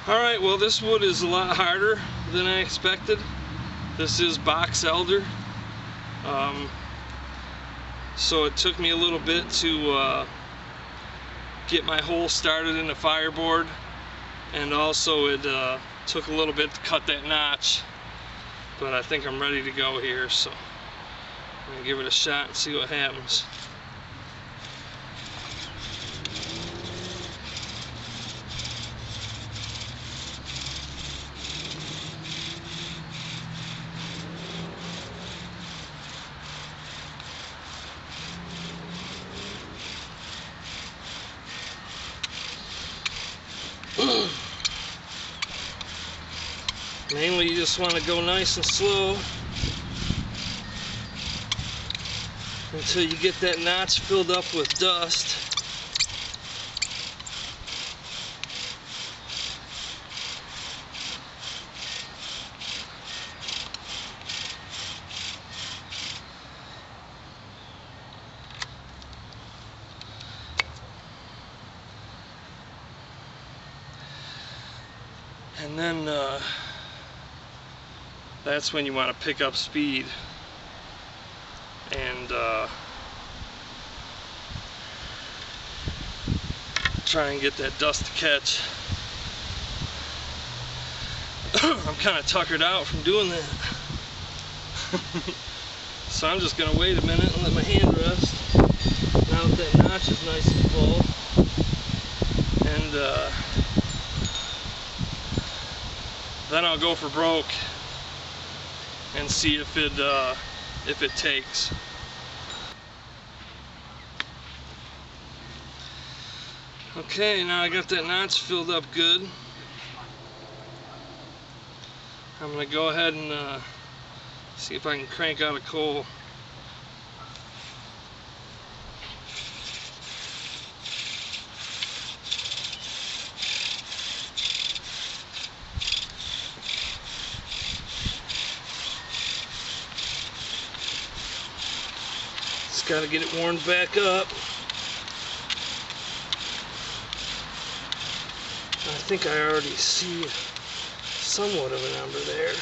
Alright, well, this wood is a lot harder than I expected. This is box elder. So it took me a little bit to get my hole started in the fireboard, and also it took a little bit to cut that notch, but I think I'm ready to go here, so I'm going to give it a shot and see what happens. Mainly you just want to go nice and slow until you get that notch filled up with dust. And then that's when you want to pick up speed and try and get that dust to catch. I'm kind of tuckered out from doing that. So I'm just going to wait a minute and let my hand rest now that that notch is nice and full. And then I'll go for broke and see if it takes. Okay, now I got that notch filled up good. I'm gonna go ahead and see if I can crank out a coal. Got to get it warmed back up. I think I already see somewhat of an ember there.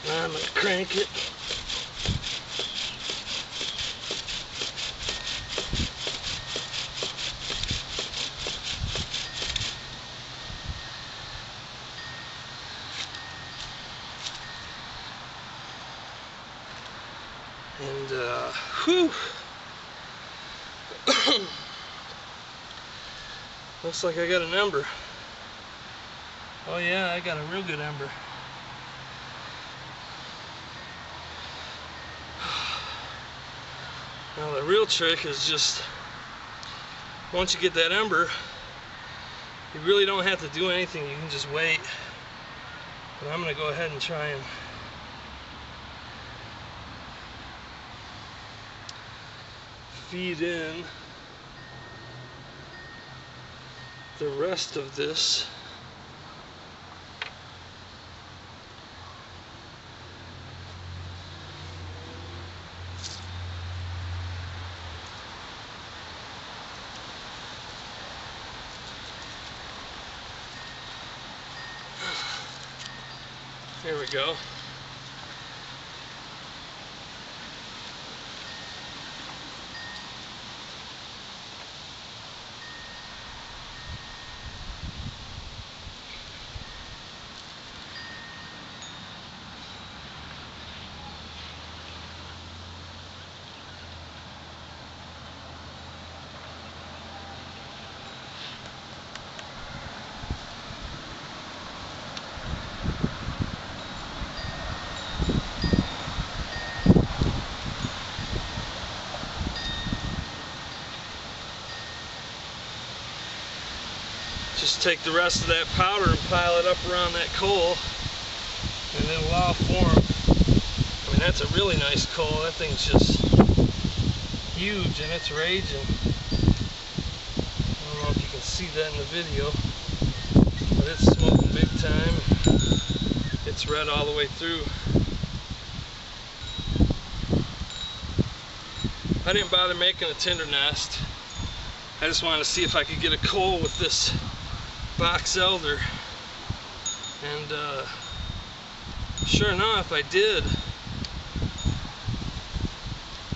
Now I'm going to crank it. And whew. Looks like I got an ember. Oh yeah, I got a real good ember. Now the real trick is just, once you get that ember, you really don't have to do anything, you can just wait. But I'm going to go ahead and try and feed in the rest of this. There we go. Just take the rest of that powder and pile it up around that coal, and it'll all form. I mean, that's a really nice coal. That thing's just huge and it's raging. I don't know if you can see that in the video, but it's smoking big time. It's red all the way through. I didn't bother making a tinder nest. I just wanted to see if I could get a coal with this box elder, and sure enough I did.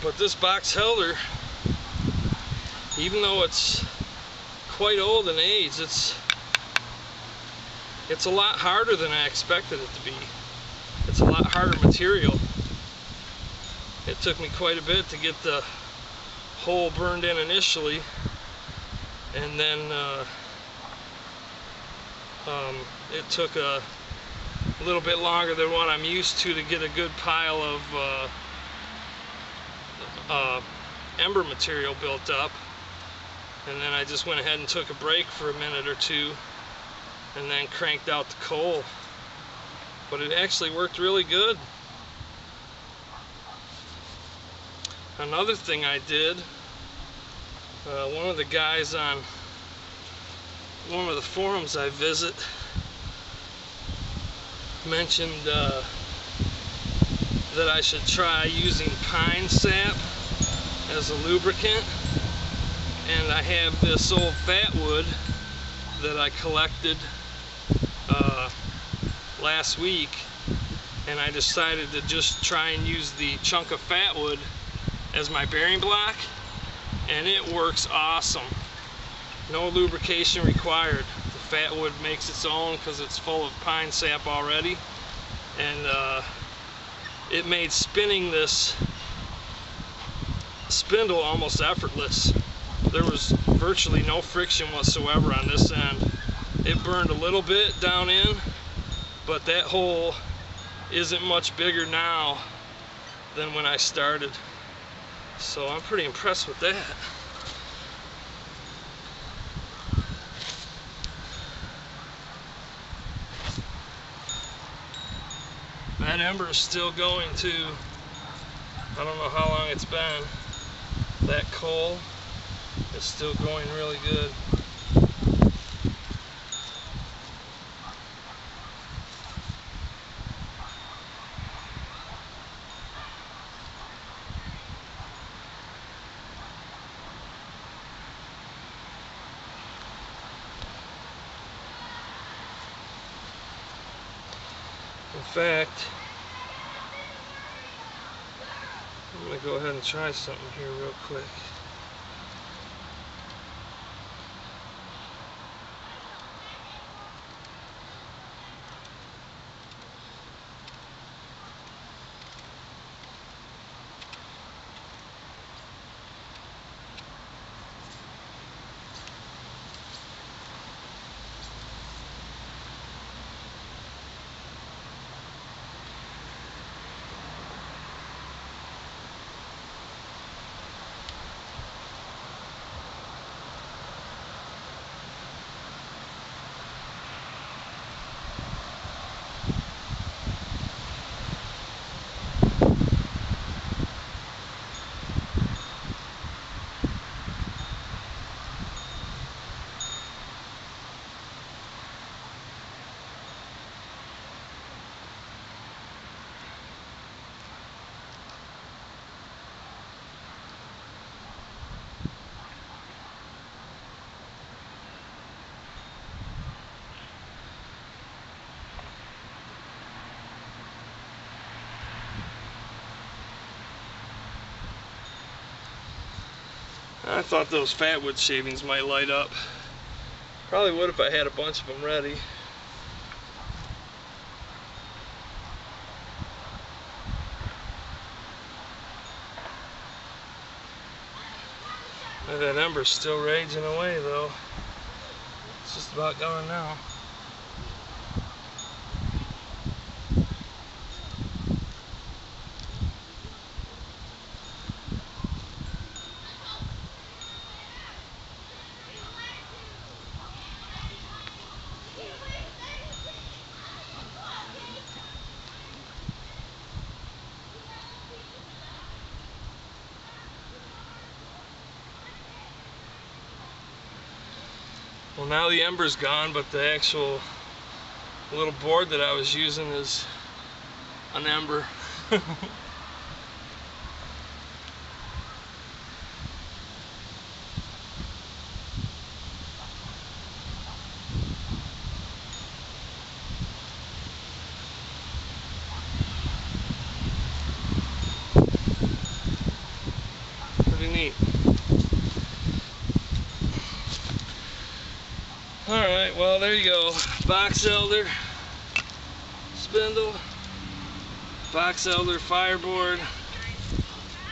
But this box elder, even though it's quite old in age, it's a lot harder than I expected it to be. It's a lot harder material. It took me quite a bit to get the hole burned in initially, and then it took a little bit longer than what I'm used to get a good pile of ember material built up. And then I just went ahead and took a break for a minute or two and then cranked out the coal. But it actually worked really good. Another thing I did, one of the guys on one of the forums I visit mentioned that I should try using pine sap as a lubricant. And I have this old fat wood that I collected last week, and I decided to just try and use the chunk of fat wood as my bearing block, and it works awesome. No lubrication required. The fat wood makes its own because it's full of pine sap already, and it made spinning this spindle almost effortless. There was virtually no friction whatsoever on this end. It burned a little bit down in, but that hole isn't much bigger now than when I started. So I'm pretty impressed with that. That ember is still going too. I don't know how long it's been. That coal is still going really good. In fact, I'm going to go ahead and try something here real quick. I thought those fatwood shavings might light up. Probably would if I had a bunch of them ready. That ember's still raging away though. It's just about gone now. Well, now the ember's gone, but the actual little board that I was using is an ember. Alright, well there you go. Box elder spindle, box elder fireboard,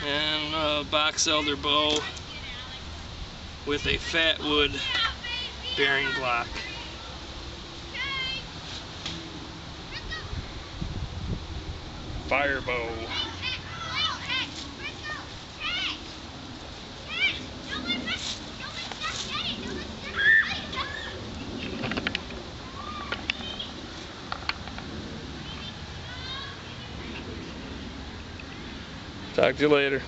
and box elder bow with a fat wood bearing block. Fire bow. Talk to you later.